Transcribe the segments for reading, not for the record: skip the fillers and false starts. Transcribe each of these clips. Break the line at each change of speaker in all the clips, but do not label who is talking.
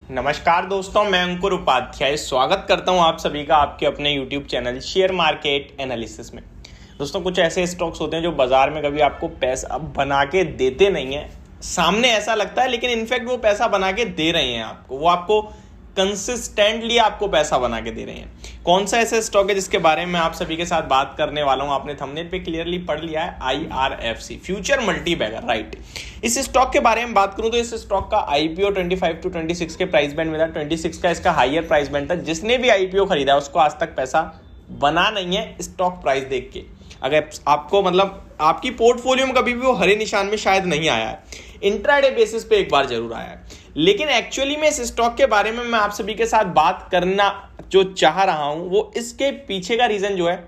नमस्कार दोस्तों, मैं अंकुर उपाध्याय स्वागत करता हूं आप सभी का आपके अपने YouTube channel share market analysis में। दोस्तों, कुछ ऐसे स्टॉक्स होते हैं जो बाजार में कभी आपको पैसा बना के देते नहीं है, सामने ऐसा लगता है लेकिन इनफैक्ट वो पैसा बना के दे रहे हैं आपको, वो आपको कंसिस्टेंटली आपको पैसा बना के दे रहे हैं। कौन सा ऐसा स्टॉक है जिसके बारे में आप सभी के साथ बात करने वाला हूं? आपने थंबनेल पे क्लियरली पढ़ लिया है, IRFC फ्यूचर मल्टीबैगर, राइट। इस स्टॉक के बारे में बात करूं तो इस स्टॉक का IPO 25 to 26 के प्राइस बैंड में था। 26 का इसका हाईयर प्राइस बैंड था। जिसने भी IPO खरीदा उसको आज तक पैसा बना नहीं है स्टॉक प्राइस देख के। अगर आपको आपकी पोर्टफोलियो में कभी भी वो हरे निशान में शायद नहीं आया है, इंट्राडे बेसिस पे एक बार जरूर आया है। लेकिन एक्चुअली में इस स्टॉक के बारे में मैं आप सभी के साथ बात करना जो चाह रहा हूं, वो इसके पीछे का रीजन जो है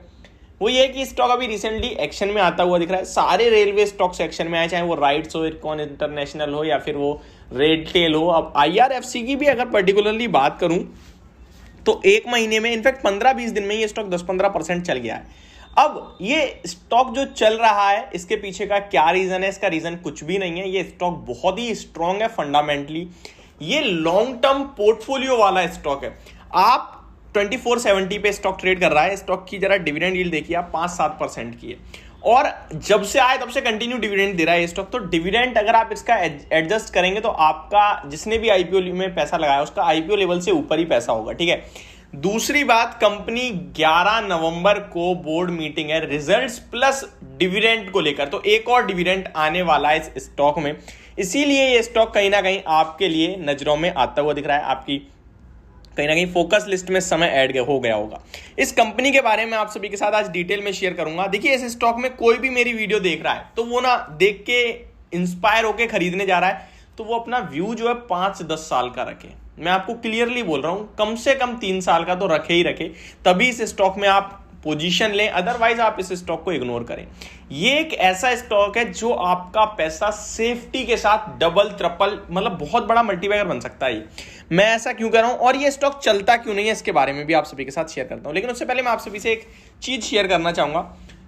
वो ये है कि स्टॉक अभी रिसेंटली एक्शन में आता हुआ दिख रहा है। सारे रेलवे स्टॉक्स एक्शन में आए, चाहे वो राइट्स हो, इरकॉन इंटरनेशनल हो या फिर वो रेडटेल हो। अब IRFC की भी अगर पर्टिकुलरली बात करूं तो एक महीने में, इनफैक्ट 15-20 दिन में ये स्टॉक 10-15% चल गया है। अब ये स्टॉक जो चल रहा है, इसके पीछे का क्या रीजन है? इसका रीजन कुछ भी नहीं है। ये स्टॉक बहुत ही स्ट्रांग है फंडामेंटली। ये लॉन्ग टर्म पोर्टफोलियो वाला स्टॉक है। आप 2470 पे स्टॉक ट्रेड कर रहा है। स्टॉक की जरा डिविडेंड यील्ड देखिए आप, 5-7% की है और जब से आए तब से कंटिन्यू डिविडेंड दे रहा है स्टॉक। तो डिविडेंड अगर आप इसका एडजस्ट करेंगे तो आपका जिसने भी IPO में पैसा लगाया उसका IPO लेवल से ऊपर ही पैसा होगा, ठीक है। दूसरी बात, कंपनी 11 नवंबर को बोर्ड मीटिंग है रिजल्ट्स प्लस डिविडेंड को लेकर, तो एक और डिविडेंड आने वाला है इस स्टॉक में। इसीलिए ये स्टॉक कहीं ना कहीं आपके लिए नजरों में आता हुआ दिख रहा है, आपकी कहीं ना कहीं फोकस लिस्ट में समय ऐड हो गया होगा। इस कंपनी के बारे में आप सभी के साथ आज डिटेल में शेयर करूंगा। देखिए, इस स्टॉक में कोई भी मेरी वीडियो देख रहा है तो वो ना देख के इंस्पायर होके खरीदने जा रहा है तो वो अपना व्यू जो है 5-10 साल का रखे। मैं आपको क्लियरली बोल रहा हूं, कम से कम 3 साल का तो रखे ही रखे, तभी इस स्टॉक में आप पोजीशन लें, अदरवाइज आप इस स्टॉक को इग्नोर करें। ये एक ऐसा स्टॉक है जो आपका पैसा सेफ्टी के साथ डबल ट्रिपल, मतलब बहुत बड़ा मल्टीबैगर बन सकता है। मैं ऐसा क्यों कर रहा हूं और ये स्टॉक चलता क्यों नहीं है, इसके बारे में भी आप सभी के साथ शेयर करता हूं। लेकिन उससे पहले मैं आप सभी से एक चीज शेयर करना चाहूंगा।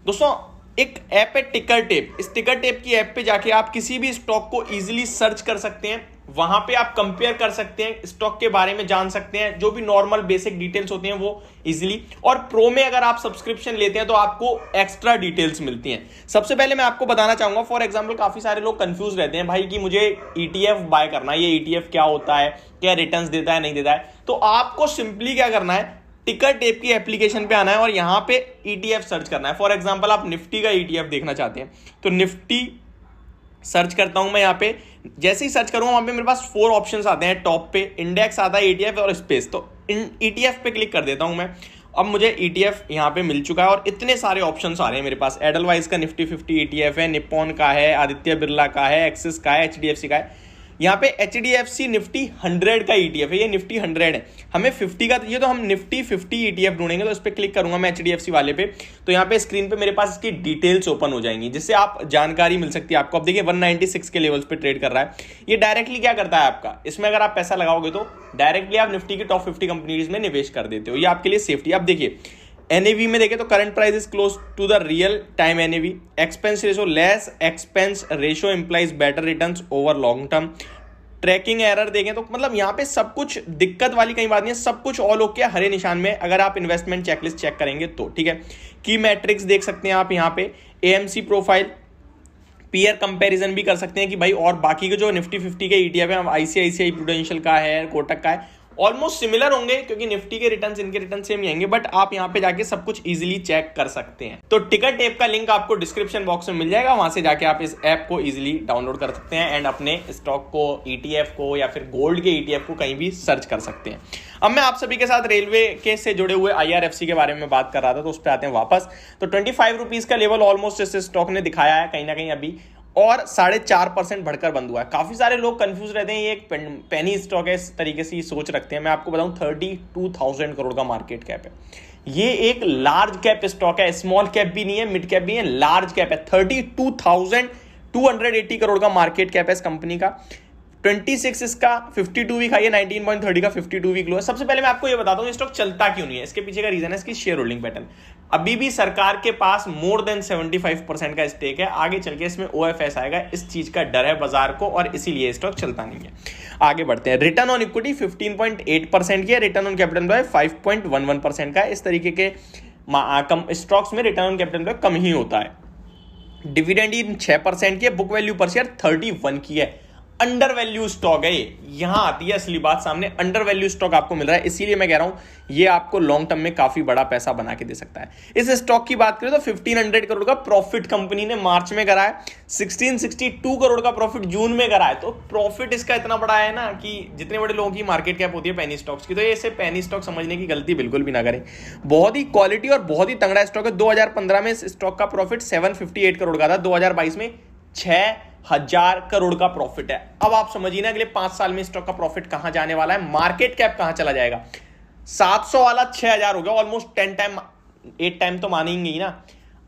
दोस्तों, एक ऐप है टिकर टेप। इस टिकर टेप की ऐप पे जाके आप किसी भी स्टॉक को इजीली सर्च कर सकते हैं। वहां पे आप कंपेयर कर सकते हैं, स्टॉक के बारे में जान सकते हैं, जो भी नॉर्मल बेसिक डिटेल्स होती हैं वो इजीली। और प्रो में अगर आप सब्सक्रिप्शन लेते हैं तो आपको एक्स्ट्रा डिटेल्स मिलती हैं। सबसे पहले मैं आपको बताना चाहूंगा, फॉर एग्जांपल काफी सारे लोग कंफ्यूज रहते हैं भाई कि मुझे ETF बाय करना है, ये ETF क्या होता है, क्या रिटर्न्स देता है, नहीं देता है। तो आपको सिंपली क्या करना है, टिकर टेप की एप्लीकेशन पे आना है और यहां पे ETF सर्च करना है। फॉर एग्जांपल आप निफ्टी का ETF देखना चाहते हैं तो निफ्टी सर्च करता हूं मैं। यहां पे जैसे ही सर्च करूंगा वहां पे मेरे पास 4 ऑप्शंस आते हैं। टॉप पे इंडेक्स आता है, ETF और स्पेस। तो ETF पे क्लिक कर देता हूं मैं। अब मुझे ETF यहां पे मिल चुका है और इतने सारे ऑप्शंस आ रहे हैं मेरे पास। एडलवाइज का निफ्टी 50 ETF है, निप्पॉन का है, आदित्य बिरला का है, एक्सिस का है, HDFC का है। यहाँ पे HDFC निफ्टी 100 का ETF है, ये निफ्टी 100 है। हमें 50 का चाहिए तो हम निफ्टी 50 ETF ढूंढेंगे। तो इस पर क्लिक करूंगा मैं HDFC वाले पे, तो यहाँ पे स्क्रीन पे मेरे पास इसकी डिटेल्स ओपन हो जाएंगी जिससे आप जानकारी मिल सकती है आपको। अब देखिए 196 के लेवल्स पे ट्रेड कर रहा है। ये डायरेक्टली क्या करता है आपका, इसमें अगर आप पैसा लगाओगे तो डायरेक्टली आप निफ्टी की टॉप 50 कंपनीज में निवेश कर देते हो। ये आपके लिए सेफ्टी। आप देखिए NAV में देखें तो current price is close to the real time NAV। Expense ratio, less expense ratio implies better returns over long term. Tracking error देखें तो मतलब यहाँ पे सब कुछ दिक्कत वाली कहीं बात नहीं है, सब कुछ ऑल ओके हरे निशान में अगर आप इन्वेस्टमेंट चेकलिस्ट चेक करेंगे तो, ठीक है। की मैट्रिक्स देख सकते हैं आप यहाँ पे, AMC प्रोफाइल, पीयर कंपैरिजन भी कर सकते हैं कि भाई और बाकी के जो निफ्टी 50 के ETF है, ICICI प्रूडेंशियल का है, कोटक का है, ऑलमोस्ट सिमिलर होंगे क्योंकि निफ्टी के रिटर्न्स इनके रिटर्न सेम ही आएंगे, बट आप यहां पे जाके सब कुछ इजीली चेक कर सकते हैं। तो टिकर टेप का लिंक आपको डिस्क्रिप्शन बॉक्स में मिल जाएगा, वहां से जाके आप इस ऐप को इजीली डाउनलोड कर सकते हैं एंड अपने स्टॉक को, ETF को या फिर गोल्ड के ETF को कहीं भी सर्च कर सकते हैं। अब मैं आप सभी के साथ रेलवे के से जुड़े हुए IRFC के बारे में बात कर रहा था, तो उस पर आते हैं वापस। तो 25 रुपीज का लेवल ऑलमोस्ट इस स्टॉक ने दिखाया है कहीं ना कहीं अभी, और 4.5% बढ़कर बंद हुआ है। काफी सारे लोग कंफ्यूज रहते हैं, ये एक पेनी स्टॉक है, इस तरीके से सोच रखते हैं। मैं आपको बताऊं 32,000 करोड़ का मार्केट कैप है। ये एक लार्ज कैप स्टॉक है, स्मॉल कैप भी नहीं है, मिड कैप भी है, लार्ज कैप है। 32,280 करोड़ का मार्केट कैप है इस कंपनी का। 26 इसका 52 वीक हाई है, 19.30 का 52 वीक लो है। सबसे पहले मैं आपको ये बताता हूँ स्टॉक चलता क्यों नहीं है। इसके पीछे का रीजन है इसकी शेयर होल्डिंग पैटर्न। अभी भी सरकार के पास मोर देन 75% का स्टेक है, आगे चल के इसमें OFS आएगा, इस चीज का डर है बाजार को और इसीलिए स्टॉक चलता नहीं है। आगे बढ़ते हैं। रिटर्न ऑन इक्विटी 15.8% की है, रिटर्न ऑन कैपिटल एम्प्लॉय 5.11% का है। इस तरीके के स्टॉक्स में रिटर्न ऑन कैपिटल एम्प्लॉय कम ही होता है। डिविडेंड 6% की है, बुक वैल्यू पर शेयर 31 की है। अंडर वैल्यू स्टॉक है ये, यहां आती है असली बात सामने। अंडर वैल्यू स्टॉक आपको मिल रहा है, इसीलिए मैं कह रहा हूं ये आपको लॉन्ग टर्म में काफी बड़ा पैसा बना के दे सकता है। इस स्टॉक की बात करें तो 1500 करोड़ का प्रॉफिट कंपनी ने मार्च में करा है, 1662 करोड़ का प्रॉफिट जून में करा है। तो प्रॉफिट इसका इतना बड़ा है ना कि जितने बड़े लोगों की मार्केट कैप होती है पेनी स्टॉक्स की, तो ये पेनी स्टॉक समझने की गलती बिल्कुल भी ना करें। बहुत ही क्वालिटी और बहुत ही तगड़ा स्टॉक है। 2015 में इस स्टॉक का प्रॉफिट 758 करोड़ का था, 2022 में 6000 करोड़ का प्रॉफिट है। अब आप समझिए ना अगले 5 साल में स्टॉक का प्रॉफिट कहां जाने वाला है, मार्केट कैप कहां चला जाएगा। 700 वाला 6000 हो गया, ऑलमोस्ट 10 टाइम 8 टाइम तो मानेंगे ही ना।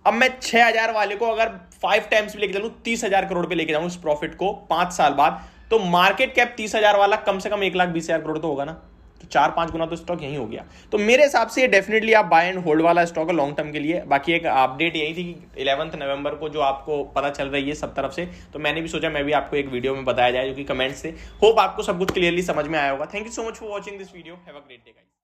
अब मैं 6000 वाले को अगर 5 टाइम्स लेके चलूं, 30,000 करोड़ पे लेके जाऊं इस प्रॉफिट को 5 साल बाद, तो मार्केट कैप 30,000 वाला कम से कम 1,20,000 करोड़ तो होगा ना। तो 4-5 गुना तो स्टॉक यही हो गया। तो मेरे हिसाब से ये डेफिनेटली आप बाय एंड होल्ड वाला स्टॉक है लॉन्ग टर्म के लिए। बाकी एक अपडेट यही थी कि 11 नवंबर को जो आपको पता चल रही है सब तरफ से, तो मैंने भी सोचा मैं भी आपको एक वीडियो में बताया जाए, जो कि कमेंट्स से। होप आपको सब कुछ क्लियरली समझ में आया होगा। Thank you so much for watching this video. Have a great day guys.